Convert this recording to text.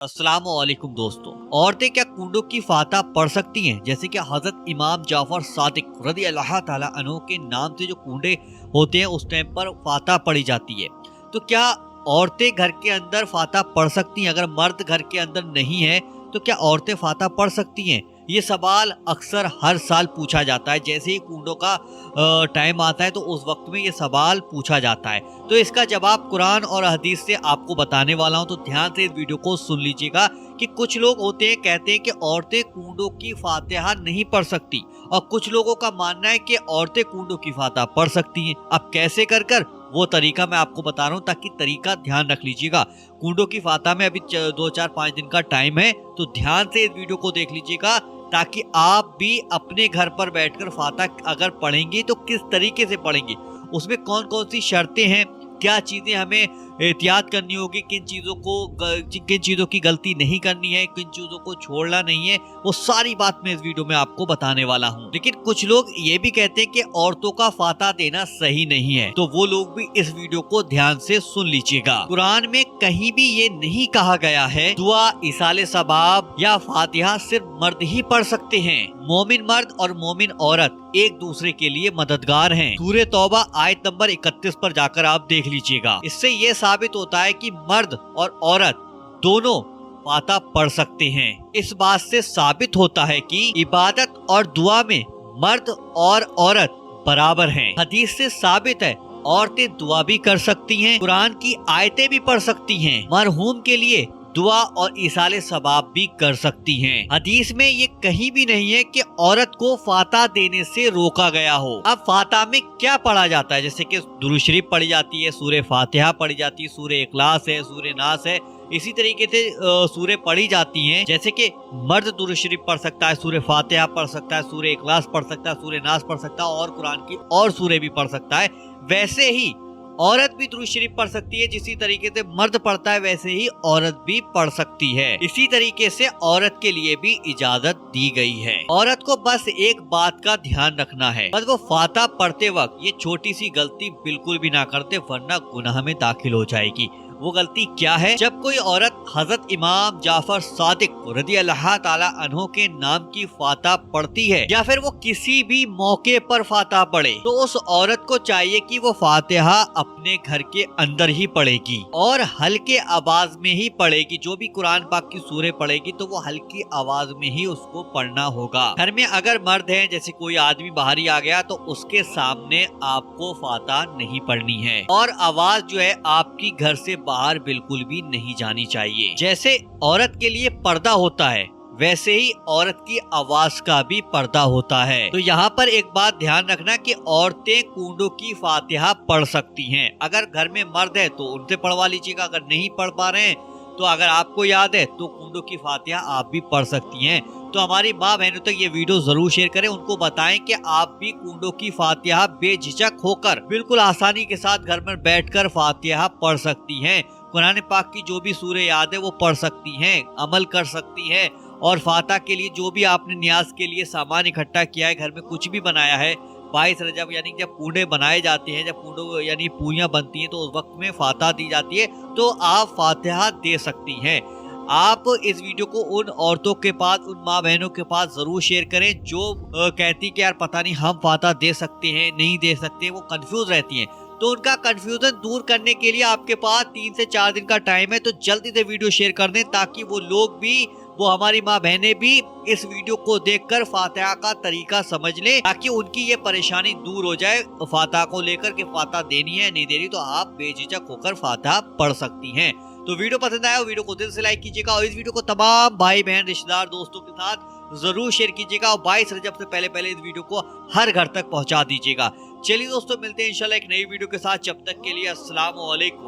अस्सलाम वालेकुम दोस्तों। औरतें क्या कूडों की फातह पढ़ सकती हैं? जैसे कि हजरत इमाम जाफर सादिक रदी अल्लाह ताला अन्हु के नाम से जो कूडे होते हैं उस टाइम पर फातह पढ़ी जाती है। तो क्या औरतें घर के अंदर फातह पढ़ सकती हैं? अगर मर्द घर के अंदर नहीं है तो क्या औरतें फातह पढ़ सकती हैं? ये सवाल अक्सर हर साल पूछा जाता है। जैसे ही कूडों का टाइम आता है तो उस वक्त में ये सवाल पूछा जाता है। तो इसका जवाब कुरान और हदीस से आपको बताने वाला हूं, तो ध्यान से इस वीडियो को सुन लीजिएगा। कि कुछ लोग होते हैं कहते हैं कि औरतें कूडों की फातिहा नहीं पढ़ सकती, और कुछ लोगों का मानना है कि औरतें कूडों की फातिहा पढ़ सकती हैं। अब कैसे कर वो तरीका मैं आपको बता रहा हूँ, ताकि तरीका ध्यान रख लीजिएगा। कूडों की फातिहा में अभी 2-4-5 दिन का टाइम है, तो ध्यान से इस वीडियो को देख लीजिएगा, ताकि आप भी अपने घर पर बैठकर फातिहा अगर पढ़ेंगे तो किस तरीके से पढ़ेंगे, उसमें कौन कौन सी शर्तें हैं, क्या चीजें हमें एहतियात करनी होगी, किन चीजों की गलती नहीं करनी है, किन चीजों को छोड़ना नहीं है, वो सारी बात मैं इस वीडियो में आपको बताने वाला हूँ। लेकिन कुछ लोग ये भी कहते हैं कि औरतों का फातिहा देना सही नहीं है, तो वो लोग भी इस वीडियो को ध्यान से सुन लीजिएगा। कुरान में कहीं भी ये नहीं कहा गया है दुआ, इसाले सबाब या फातिहा सिर्फ मर्द ही पढ़ सकते हैं। मोमिन मर्द और मोमिन औरत एक दूसरे के लिए मददगार हैं। सूरह तौबा आयत नंबर 31 पर जाकर आप देख लीजिएगा। इससे ये साबित होता है कि मर्द और औरत दोनों फातिहा पढ़ सकते हैं। इस बात से साबित होता है कि इबादत और दुआ में मर्द और औरत बराबर हैं। हदीस से साबित है औरतें दुआ भी कर सकती हैं, कुरान की आयतें भी पढ़ सकती हैं, मरहूम के लिए दुआ और इसाले सबाब भी कर सकती हैं। हदीस में ये कहीं भी नहीं है कि औरत को फातिहा देने से रोका गया हो। अब फातिहा में क्या पढ़ा जाता है? जैसे कि दुरूद शरीफ पढ़ी जाती है, सूरह फातिहा पढ़ी जाती है, सूरह इखलास है, सूरह नास है, इसी तरीके से सूरह पढ़ी जाती हैं। जैसे कि मर्द दुरूद शरीफ पढ़ सकता है, सूरह फातिहा पढ़ सकता है, सूरह इखलास पढ़ सकता है, सूरह नास पढ़ सकता है, और कुरान की और सूरह भी पढ़ सकता है। वैसे ही औरत भी दुरूद शरीफ पढ़ सकती है, जिसी तरीके से मर्द पढ़ता है वैसे ही औरत भी पढ़ सकती है। इसी तरीके से औरत के लिए भी इजाजत दी गई है। औरत को बस एक बात का ध्यान रखना है, बस वो फातिहा पढ़ते वक्त ये छोटी सी गलती बिल्कुल भी ना करते, वरना गुनाह में दाखिल हो जाएगी। वो गलती क्या है? जब कोई औरत हजरत इमाम जाफर सादिक रदी अल्लाह ताला अन्हु के नाम की फातिहा पढ़ती है, या फिर वो किसी भी मौके पर फातिहा पढ़े, तो उस औरत को चाहिए कि वो फातिहा अपने घर के अंदर ही पढ़ेगी और हल्के आवाज में ही पढ़ेगी। जो भी कुरान पाक की सूरह पढ़ेगी तो वो हल्की आवाज में ही उसको पढ़ना होगा। घर में अगर मर्द है, जैसे कोई आदमी बाहर ही आ गया, तो उसके सामने आपको फातिहा नहीं पढ़नी है, और आवाज जो है आपकी घर से बाहर बिल्कुल भी नहीं जानी चाहिए। जैसे औरत के लिए पर्दा होता है, वैसे ही औरत की आवाज का भी पर्दा होता है। तो यहाँ पर एक बात ध्यान रखना कि औरतें कूडों की फातिहा पढ़ सकती हैं। अगर घर में मर्द है तो उनसे पढ़वा लीजिएगा, अगर नहीं पढ़ पा रहे हैं तो अगर आपको याद है तो कूडों की फातिहा आप भी पढ़ सकती हैं। तो हमारी माँ बहनों तक ये वीडियो जरूर शेयर करें, उनको बताएं कि आप भी कूडों की फातिहा बेझिझक होकर बिल्कुल आसानी के साथ घर में बैठकर फातिहा पढ़ सकती हैं। कुरान पाक की जो भी सूरह याद है वो पढ़ सकती हैं, अमल कर सकती हैं, और फातिहा के लिए जो भी आपने न्याज के लिए सामान इकट्ठा किया है, घर में कुछ भी बनाया है, 22 रजब यानी जब कूडे बनाए जाते हैं, जब कूडों यानी पूरियां बनती हैं, तो उस वक्त में फातिहा दी जाती है, तो आप फातिहा दे सकती हैं। आप इस वीडियो को उन औरतों के पास, उन माँ बहनों के पास जरूर शेयर करें जो कहती कि यार पता नहीं हम फातिहा दे सकते हैं नहीं दे सकते, वो कंफ्यूज रहती हैं। तो उनका कंफ्यूजन दूर करने के लिए आपके पास 3 से 4 दिन का टाइम है, तो जल्दी से वीडियो शेयर कर दें, ताकि वो लोग भी, वो हमारी माँ बहनें भी इस वीडियो को देखकर फातिहा का तरीका समझ लें, ताकि उनकी ये परेशानी दूर हो जाए फातिहा को लेकर कि फातिहा देनी है नहीं देनी, तो आप बेझिझक होकर फातिहा पढ़ सकती हैं। तो वीडियो पसंद आया वीडियो को दिल से लाइक कीजिएगा, और इस वीडियो को तमाम भाई बहन रिश्तेदार दोस्तों के साथ जरूर शेयर कीजिएगा, और 22 रजब से पहले इस वीडियो को हर घर तक पहुंचा दीजिएगा। चलिए दोस्तों, मिलते हैं इंशाल्लाह एक नई वीडियो के साथ। जब तक के लिए अस्सलाम वालेकुम।